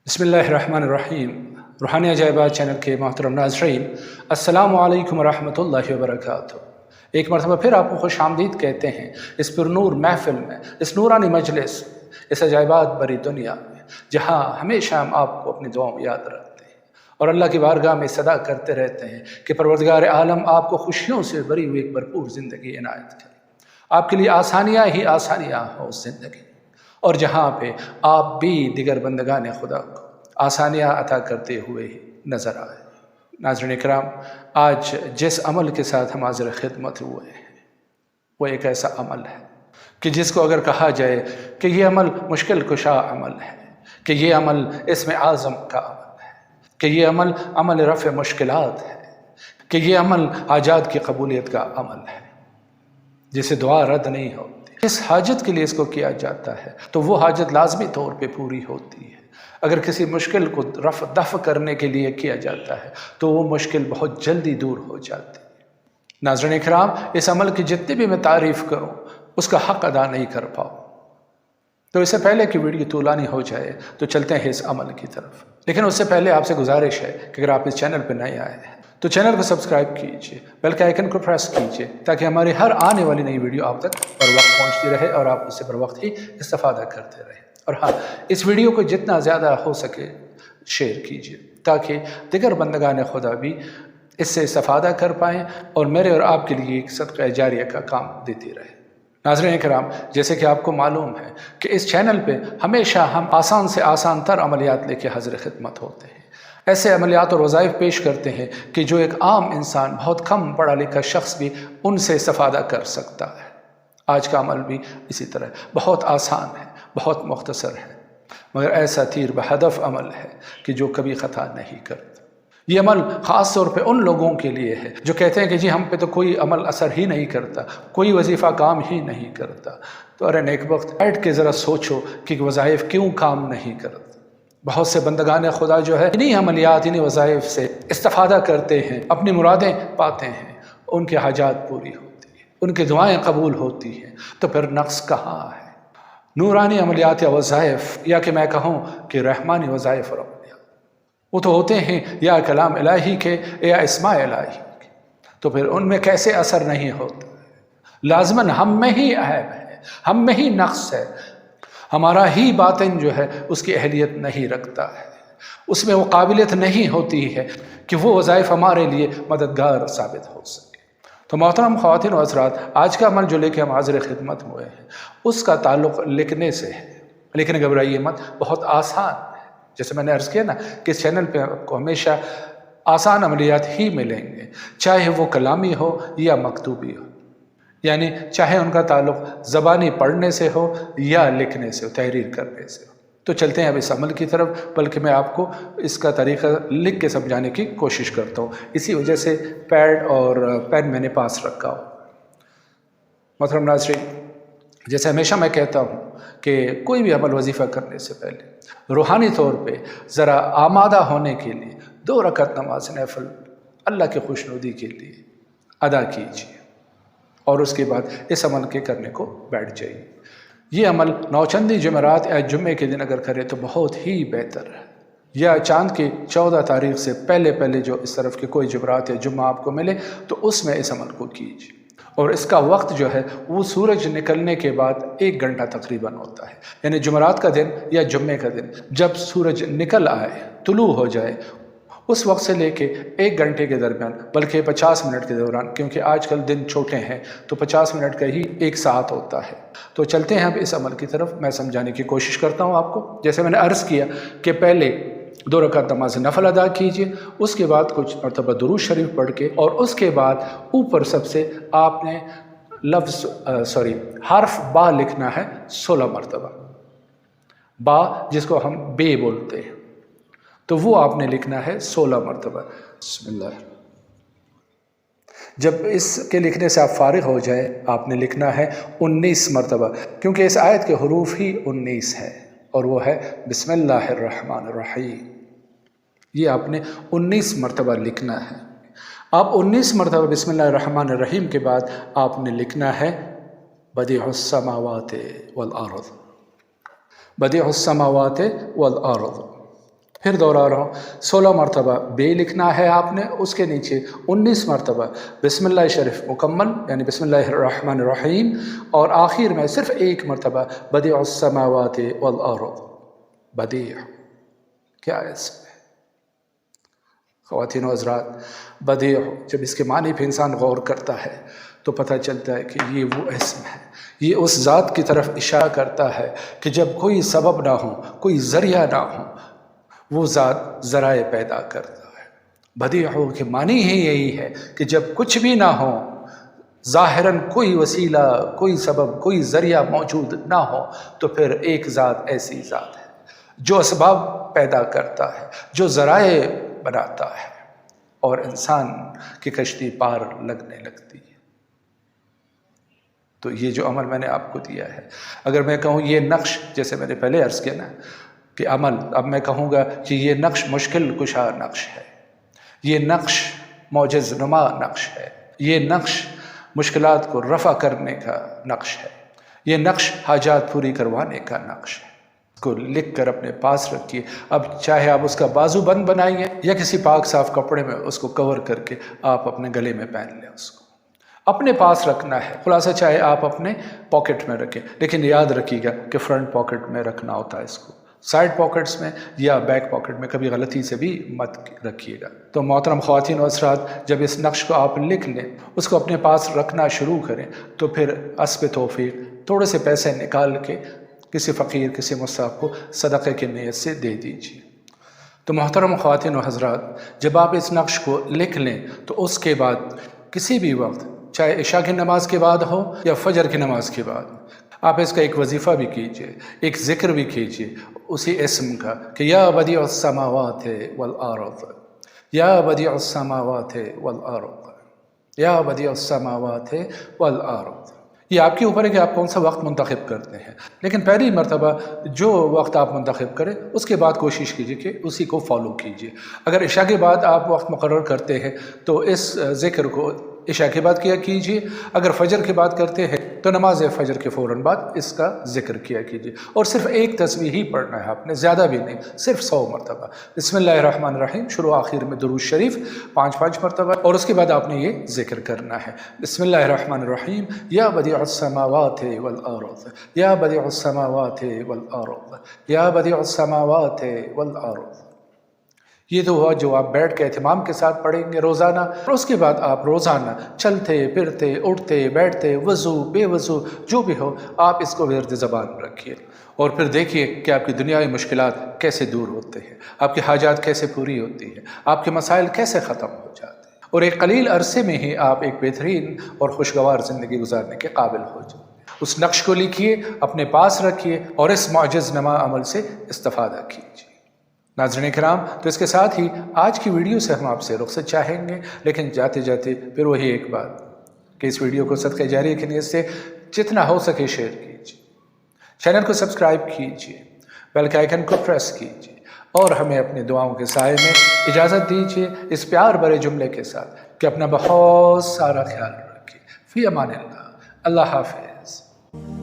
बिस्मिल्लाहिर्रहमानिर्रहीम। रूहानी अजायबात चैनल के मोहतरम नाज़रीन, अस्सलामु अलैकुम रहमतुल्लाहि व बरकातुहू। एक मरतबा फिर आपको खुश आमदीद कहते हैं इस पुरनूर महफिल में, इस नूरानी मजलिस, इस अजायबात भरी दुनिया में, जहाँ हमेशा हम आपको अपनी दुआओं में याद रखते हैं और अल्लाह की बारगाह में सदा करते रहते हैं कि परवरदिगार आलम आपको खुशियों से भरी हुई एक भरपूर ज़िंदगी इनायत करे, आपके लिए आसानियाँ ही आसानियाँ हो उस ज़िंदगी, और जहाँ पे आप भी दिगर बंदगान खुदा को आसानियाँ अता करते हुए नज़र आए। नाज़रीन इकराम, आज जिस अमल के साथ हम हाज़िर खिदमत हुए हैं वो एक ऐसा अमल है कि जिसको अगर कहा जाए कि ये अमल मुश्किल कुशा अमल है, कि ये अमल इसमें आज़म का अमल है, कि ये अमल अमल रफ़ मुश्किलात है, कि ये अमल हाजात की कबूलियत का अमल है, जिसे दुआ रद्द नहीं होती। किस हाजत के लिए इसको किया जाता है तो वो हाजत लाजमी तौर पे पूरी होती है। अगर किसी मुश्किल को रफ़ दफ़ करने के लिए किया जाता है तो वो मुश्किल बहुत जल्दी दूर हो जाती है। नाज़रीन इकराम, इस अमल की जितनी भी मैं तारीफ़ करूँ उसका हक़ अदा नहीं कर पाऊँ। तो इससे पहले कि वीडियो तूलानी हो जाए तो चलते हैं इस अमल की तरफ। लेकिन उससे पहले आपसे गुजारिश है कि अगर आप इस चैनल पर नए आए हैं तो चैनल को सब्सक्राइब कीजिए, बेल के आइकन को प्रेस कीजिए, ताकि हमारी हर आने वाली नई वीडियो आप तक बर वक्त पहुँचती रहे और आप उससे बर वक्त ही इस्तेफादा करते रहें। और हाँ, इस वीडियो को जितना ज़्यादा हो सके शेयर कीजिए, ताकि दिगर बंदगान खुदा भी इससे इस्तेफादा कर पाएँ और मेरे और आपके लिए एक सदक़ा जारिया का काम देती रहे। नाज़रीन इकराम, जैसे कि आपको मालूम है कि इस चैनल पे हमेशा हम आसान से आसान तर अमलियात लेके हाज़िर खिदमत होते हैं। ऐसे अमलियात और वज़ाइफ पेश करते हैं कि जो एक आम इंसान, बहुत कम पढ़ा लिखा शख्स भी उनसे इस्तेफादा कर सकता है। आज का अमल भी इसी तरह बहुत आसान है, बहुत मुख्तसर है, मगर ऐसा तीर बहदफ अमल है कि जो कभी ख़ता नहीं करता। ये अमल ख़ास तौर पे उन लोगों के लिए है जो कहते हैं कि जी हम पे तो कोई अमल असर ही नहीं करता, कोई वजीफ़ा काम ही नहीं करता। तो अरे नेक वक्त बैठ के ज़रा सोचो कि वज़ाइफ क्यों काम नहीं करते। बहुत से बंदगान खुदा जो है इन्हीं अमलियात, इन्हीं वज़ाइफ से इस्तेफादा करते हैं, अपनी मुरादें पाते हैं, उनके हाजात पूरी होती हैं, उनकी दुआएँ कबूल होती हैं। तो फिर नक्स कहाँ है? नूरानी अमलियात या वज़ाइफ, या कि मैं कहूँ कि रहमानी वज़ाइफ और अमलियात, वो तो होते हैं या कलाम इलाही के या इस्मा इलाही के, तो फिर उनमें कैसे असर नहीं होता? लाज़मन हम में ही ऐब है, हम में ही नक्स है, हमारा ही बातिन जो है उसकी अहलियत नहीं रखता है, उसमें वो काबिलियत नहीं होती है कि वो वज़ाइफ हमारे लिए मददगार साबित हो सके। तो मोहतरम ख़वातीन व हज़रात, आज का अमल जो लेके हम हाज़िर खिदमत हुए हैं उसका ताल्लुक़ लिखने से है। लेकिन घबराइए मत, बहुत आसान है। जैसे मैंने अर्ज़ किया ना कि इस चैनल पे आपको हमेशा आसान अमलियात ही मिलेंगे, चाहे वो कलामी हो या मकतूबी हो, यानी चाहे उनका ताल्लुक़ ज़बानी पढ़ने से हो या लिखने से हो, तहरीर करने से हो। तो चलते हैं अब इस अमल की तरफ, बल्कि मैं आपको इसका तरीक़ा लिख के समझाने की कोशिश करता हूँ, इसी वजह से पैड और पेन मैंने पास रखा हो। मोहतरम नाज़रीन, जैसे हमेशा मैं कहता हूँ कि कोई भी अमल वजीफ़ा करने से पहले रूहानी तौर पे ज़रा आमादा होने के लिए 2 रकात नमाज नफल अल्लाह की खुशनुदी के लिए अदा कीजिए और उसके बाद इस अमल के करने को बैठ जाइए। ये अमल नौचंदी जुमेरात या जुम्मे के दिन अगर करें तो बहुत ही बेहतर है, या चाँद की 14 तारीख़ से पहले पहले जो इस तरफ के कोई जुमेरात या जुम्मा आपको मिले तो उसमें इस अमल को कीजिए। और इसका वक्त जो है वो सूरज निकलने के बाद 1 घंटा तकरीबन होता है, यानी जुमेरात का दिन या जुम्मे का दिन जब सूरज निकल आए, तुलू हो जाए, उस वक्त से लेके 1 घंटे के दरमियान, बल्कि 50 मिनट के दौरान, क्योंकि आजकल दिन छोटे हैं तो 50 मिनट का ही 1 साथ होता है। तो चलते हैं अब इस अमल की तरफ, मैं समझाने की कोशिश करता हूँ आपको। जैसे मैंने अर्ज़ किया कि पहले 2 रकात नमाज नफल अदा कीजिए, उसके बाद कुछ मरतबा दुरूद शरीफ पढ़ के, और उसके बाद ऊपर सबसे आपने हर्फ बा लिखना है 16 मरतबा। बा जिसको हम बे बोलते हैं, तो वो आपने लिखना है 16 मरतबा। बिस्मिल्लाह। जब इसके लिखने से आप फारिग हो जाए आपने लिखना है 19 मरतबा, क्योंकि इस आयत के हरूफ ही 19 है, और वो है बिस्मिल्लाहिर्रहमानिर्रहीम। ये आपने 19 मरतबा लिखना है। आप 19 मरतबा बिस्मिल्लाहिर्रहमानिर्रहीम के बाद आपने लिखना है बदीउस समावाति वल अर्ज़, बदीउस समावाति वल अर्ज़। फिर दोहरा रहा हूँ, 16 मरतबा बे लिखना है आपने, उसके नीचे 19 मरतबा बिस्मिल्लाह शरीफ मुकम्मल यानी बिस्मिल्लाहिर्रहमानिर्रहीम, और आखिर में सिर्फ एक मरतबा बदीउस समावाति वल अर्द। बदी क्या है इसमें ख़वातीन व हज़रात? बदी, जब इसके मानी पे इंसान गौर करता है तो पता चलता है कि ये वो इस्म है, ये उस ज़ात की तरफ इशारा करता है कि जब कोई सबब ना हो, कोई ज़रिया ना हो, वो ज़ात ज़राए पैदा करता है। बदीअ के मानी ही यही है कि जब कुछ भी ना हो, ज़ाहिरन कोई वसीला, कोई सबब, कोई ज़रिया मौजूद ना हो, तो फिर एक ज़ात ऐसी ज़ात है जो असबाब पैदा करता है, जो ज़राए बनाता है और इंसान की कश्ती पार लगने लगती है। तो ये जो अमल मैंने आपको दिया है, अगर मैं कहूँ ये नक्श, जैसे मैंने पहले अर्ज़ किया ना कि अमल, अब मैं कहूँगा कि ये नक्श मुश्किल कुशा नक्श है, ये नक्श मौजज़ नुमा नक्श है, ये नक्श मुश्किलात को रफ़ा करने का नक्श है, ये नक्श हाजात पूरी करवाने का नक्श है। को लिख कर अपने पास रखिए। अब चाहे आप उसका बाजू बंद बनाइए या किसी पाक साफ कपड़े में उसको कवर करके आप अपने गले में पहन लें, उसको अपने पास रखना है। खुलासा चाहे आप अपने पॉकेट में रखें, लेकिन याद रखिएगा कि फ्रंट पॉकेट में रखना होता है इसको, साइड पॉकेट्स में या बैक पॉकेट में कभी गलती से भी मत रखिएगा। तो मोहतरम ख़वातीन व हज़रात, जब इस नक्श को आप लिख लें, उसको अपने पास रखना शुरू करें, तो फिर अस्ब तौफीक थोड़े से पैसे निकाल के किसी फ़कीर, किसी मुस्ताहक़ को सदक़े की नीयत से दे दीजिए। तो मोहतरम ख़वातीन व हज़रात, जब आप इस नक्श को लिख लें तो उसके बाद किसी भी वक्त, चाहे इशा की नमाज के बाद हो या फजर की नमाज के बाद, आप इसका एक वजीफ़ा भी कीजिए, एक ज़िक्र भी कीजिए उसी इस्म का कि या बदीउस समावाति वल अर्द, या बदीउस समावाति वल अर्द, या बदीउस समावाति वल अर्द। ये आपके ऊपर है कि आप कौन सा वक्त मुंतखब करते हैं, लेकिन पहली मरतबा जो वक्त आप मुंतखब करें उसके बाद कोशिश कीजिए कि उसी को फॉलो कीजिए। अगर इशा के बाद आप वक्त मुकर्रर करते हैं तो इस ज़िक्र को इशा के बाद किया कीजिए, अगर फजर के बाद करते हैं तो नमाज फजर के फ़ौरन बाद इसका ज़िक्र किया कीजिए, और सिर्फ एक तस्बीह ही पढ़ना है आपने, ज़्यादा भी नहीं, सिर्फ 100 मरतबा बिस्मिल्लाहिर्रहमानिर्रहीम, शुरू आखिर में दुरूद शरीफ 5-5 मरतबा, और उसके बाद आपने ये ज़िक्र करना है बिस्मिल्लाहिर्रहमानिर्रहीम, या बदीउस समावाति वल अर्द, या बदीउस समावाति वल अर्द, या बदीउस समावाति वल अर्द। ये तो हुआ जो आप बैठ के एहतिमाम के साथ पढ़ेंगे रोज़ाना, और उसके बाद आप रोज़ाना चलते फिरते उठते बैठते वज़ू बेवज़ू जो भी हो, आप इसको विर्द ज़बान रखिए, और फिर देखिए कि आपकी दुनियावी मुश्किलात कैसे दूर होते हैं, आपकी हाजात कैसे पूरी होती है, आपके मसाइल कैसे ख़त्म हो जाते हैं, और एक कलील अरसे में ही आप एक बेहतरीन और खुशगवार ज़िंदगी गुजारने के काबिल हो जाए। उस नक्श को लिखिए, अपने पास रखिए, और इस मौजज़ नमा अमल से इस्तिफ़ादा कीजिए। नाज़रीन किराम, तो इसके साथ ही आज की वीडियो से हम आपसे रुख़्सत चाहेंगे, लेकिन जाते जाते फिर वही एक बात कि इस वीडियो को सदक़े जारिया की नीयत से जितना हो सके शेयर कीजिए, चैनल को सब्सक्राइब कीजिए, बेल के आइकन को प्रेस कीजिए, और हमें अपनी दुआओं के साए में इजाज़त दीजिए इस प्यार भरे जुमले के साथ कि अपना बहुत सारा ख्याल रखिए। फ़ी अमानिल्लाह, अल्लाह हाफ़िज़।